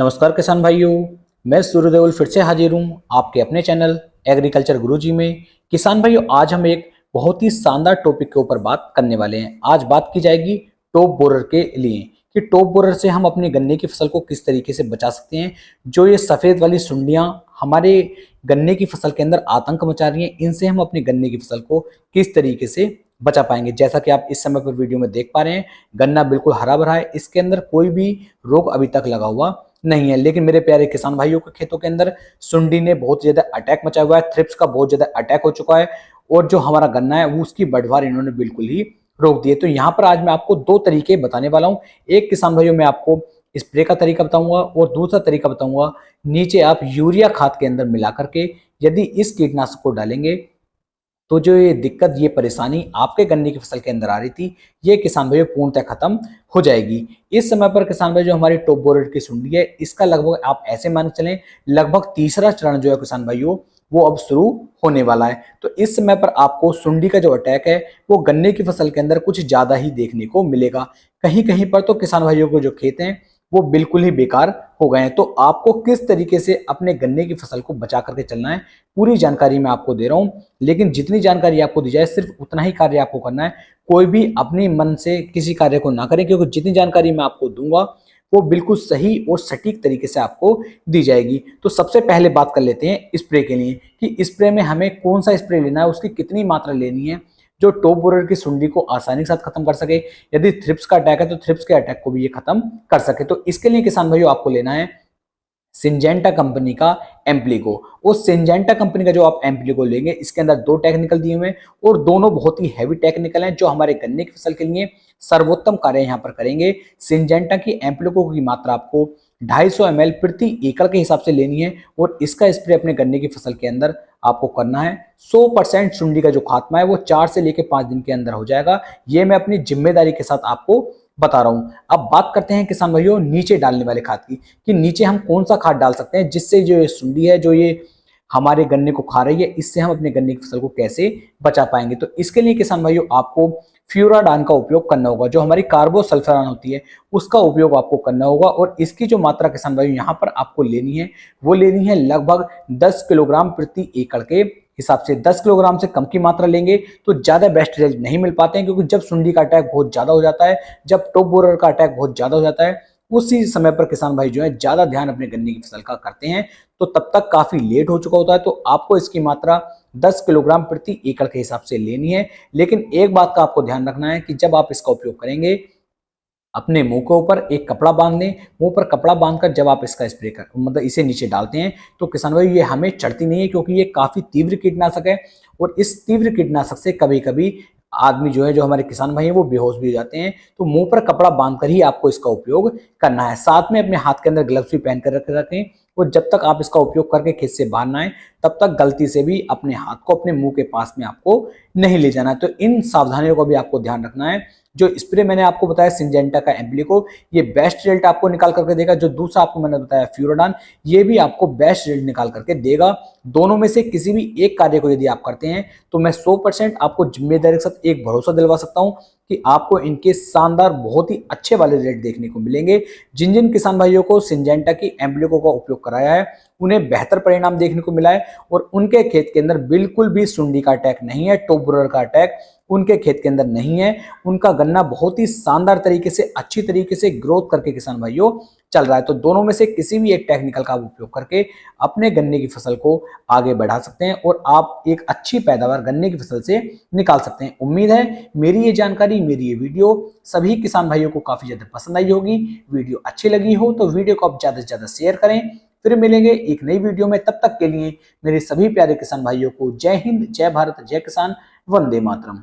नमस्कार किसान भाइयों, मैं सूर्यदेवल फिर से हाजिर हूँ आपके अपने चैनल एग्रीकल्चर गुरुजी में। किसान भाइयों, आज हम एक बहुत ही शानदार टॉपिक के ऊपर बात करने वाले हैं। आज बात की जाएगी टॉप बोरर के लिए कि टॉप बोरर से हम अपने गन्ने की फसल को किस तरीके से बचा सकते हैं। जो ये सफेद वाली सुंडियां हमारे गन्ने की फसल के अंदर आतंक मचा रही हैं, इनसे हम अपनी गन्ने की फसल को किस तरीके से बचा पाएंगे। जैसा कि आप इस समय पर वीडियो में देख पा रहे हैं, गन्ना बिल्कुल हरा भरा है, इसके अंदर कोई भी रोग अभी तक लगा हुआ नहीं है। लेकिन मेरे प्यारे किसान भाइयों के खेतों के अंदर सुंडी ने बहुत ज्यादा अटैक मचाया हुआ है, थ्रिप्स का बहुत ज्यादा अटैक हो चुका है और जो हमारा गन्ना है वो उसकी बढ़वार इन्होंने बिल्कुल ही रोक दी है। तो यहाँ पर आज मैं आपको दो तरीके बताने वाला हूँ। एक किसान भाइयों मैं आपको स्प्रे का तरीका बताऊंगा और दूसरा तरीका बताऊंगा नीचे आप यूरिया खाद के अंदर मिला करके यदि इस कीटनाशक को डालेंगे तो जो ये दिक्कत, ये परेशानी आपके गन्ने की फसल के अंदर आ रही थी, ये किसान भाइयों पूर्णतः खत्म हो जाएगी। इस समय पर किसान भाई जो हमारी टॉप बोरर की सुंडी है, इसका लगभग आप ऐसे मान के चलें लगभग तीसरा चरण जो है किसान भाइयों वो अब शुरू होने वाला है। तो इस समय पर आपको सुंडी का जो अटैक है वो गन्ने की फसल के अंदर कुछ ज्यादा ही देखने को मिलेगा। कहीं कहीं पर तो किसान भाइयों को जो खेत हैं वो बिल्कुल ही बेकार हो गए हैं। तो आपको किस तरीके से अपने गन्ने की फसल को बचा करके चलना है, पूरी जानकारी मैं आपको दे रहा हूं। लेकिन जितनी जानकारी आपको दी जाए सिर्फ उतना ही कार्य आपको करना है। कोई भी अपने मन से किसी कार्य को ना करें, क्योंकि जितनी जानकारी मैं आपको दूंगा वो बिल्कुल सही और सटीक तरीके से आपको दी जाएगी। तो सबसे पहले बात कर लेते हैं स्प्रे के लिए कि स्प्रे में हमें कौन सा स्प्रे लेना है, उसकी कितनी मात्रा लेनी है जो टॉप बोरर की सुंडी को आसानी के साथ खत्म कर सके। यदि थ्रिप्स का अटैक है तो थ्रिप्स के अटैक को भी ये खत्म कर सके। तो इसके लिए किसान भाइयों आपको लेना है सिंजेंटा कंपनी का एम्प्लीको। उस सिंजेंटा कंपनी का जो आप एम्प्लीको लेंगे, इसके अंदर दो टेक्निकल दिए हुए हैं और दोनों बहुत ही हैवी टेक्निकल हैं जो हमारे गन्ने की फसल के लिए सर्वोत्तम कार्य यहाँ पर करेंगे। सिंजेंटा की एम्प्लीको की मात्रा आपको 250 ml प्रति एकड़ के हिसाब से लेनी है और इसका स्प्रे अपने गन्ने की फसल के अंदर आपको करना है। 100% सुंडी का जो खात्मा है वो 4 से लेकर 5 दिन के अंदर हो जाएगा। ये मैं अपनी जिम्मेदारी के साथ आपको बता रहा हूं। अब बात करते हैं किसान भाइयों नीचे डालने वाले खाद की कि नीचे हम कौन सा खाद डाल सकते हैं जिससे जो ये सुंडी है जो ये हमारे गन्ने को खा रही है, इससे हम अपने गन्ने की फसल को कैसे बचा पाएंगे। तो इसके लिए किसान भाइयों आपको फ्यूराडान का उपयोग करना होगा। जो हमारी कार्बोसल्फरान होती है उसका उपयोग आपको करना होगा और इसकी जो मात्रा किसान भाइयों यहाँ पर आपको लेनी है वो लेनी है लगभग 10 किलोग्राम प्रति एकड़ के हिसाब से। 10 किलोग्राम से कम की मात्रा लेंगे तो ज्यादा बेस्ट रिजल्ट नहीं मिल पाते हैं, क्योंकि जब सुंडी का अटैक बहुत ज्यादा हो जाता है, जब टॉप बोरर का अटैक बहुत ज्यादा हो जाता है, उसी समय पर किसान भाई जो है ज्यादा ध्यान अपने गन्ने की फसल का करते हैं तो तब तक काफी लेट हो चुका होता है। तो आपको इसकी मात्रा 10 किलोग्राम प्रति एकड़ के हिसाब से लेनी है। लेकिन एक बात का आपको ध्यान रखना है कि जब आप इसका उपयोग करेंगे अपने मुंह के ऊपर एक कपड़ा बांध लें। मुंह पर कपड़ा बांधकर जब आप इसका स्प्रे कर मतलब इसे नीचे डालते हैं तो किसान भाई ये हमें चढ़ती नहीं है, क्योंकि ये काफी तीव्र कीटनाशक है और इस तीव्र कीटनाशक से कभी कभी आदमी जो है, जो हमारे किसान भाई हैं, वो बेहोश भी हो जाते हैं। तो मुंह पर कपड़ा बांधकर ही आपको इसका उपयोग करना है। साथ में अपने हाथ के अंदर ग्लव्स भी पहन कर रखें और जब तक आप इसका उपयोग करके खेत से बाहर ना आए तब तक गलती से भी अपने हाथ को अपने मुंह के पास में आपको नहीं ले जाना है। तो इन सावधानियों का भी आपको ध्यान रखना है। जो स्प्रे मैंने आपको बताया सिंजेंटा का एम्प्लीको, ये बेस्ट रिजल्ट आपको निकाल करके देगा। जो दूसरा आपको मैंने बताया फ्यूराडान, ये भी आपको बेस्ट रिजल्ट निकाल करके देगा। दोनों में से किसी भी एक कार्य को यदि आप करते हैं तो मैं 100% आपको जिम्मेदारी के साथ एक भरोसा दिलवा सकता हूं कि आपको इनके शानदार बहुत ही अच्छे वाले रिजल्ट देखने को मिलेंगे। जिन जिन किसान भाइयों को सिंजेंटा की एम्प्लीको का उपयोग कराया है उन्हें बेहतर परिणाम देखने को मिला है और उनके खेत के अंदर बिल्कुल भी सुंडी का अटैक नहीं है, टॉप बोरर का अटैक उनके खेत के अंदर नहीं है। उनका गन्ना बहुत ही शानदार तरीके से, अच्छी तरीके से ग्रोथ करके किसान भाइयों चल रहा है। तो दोनों में से किसी भी एक टेक्निकल का उपयोग करके अपने गन्ने की फसल को आगे बढ़ा सकते हैं और आप एक अच्छी पैदावार गन्ने की फसल से निकाल सकते हैं। उम्मीद है मेरी ये जानकारी, मेरी ये वीडियो सभी किसान भाइयों को काफी ज्यादा पसंद आई होगी। वीडियो अच्छी लगी हो तो वीडियो को आप ज्यादा से ज्यादा शेयर करें। फिर मिलेंगे एक नई वीडियो में, तब तक के लिए मेरे सभी प्यारे किसान भाइयों को जय हिंद, जय भारत, जय किसान, वंदे मातरम।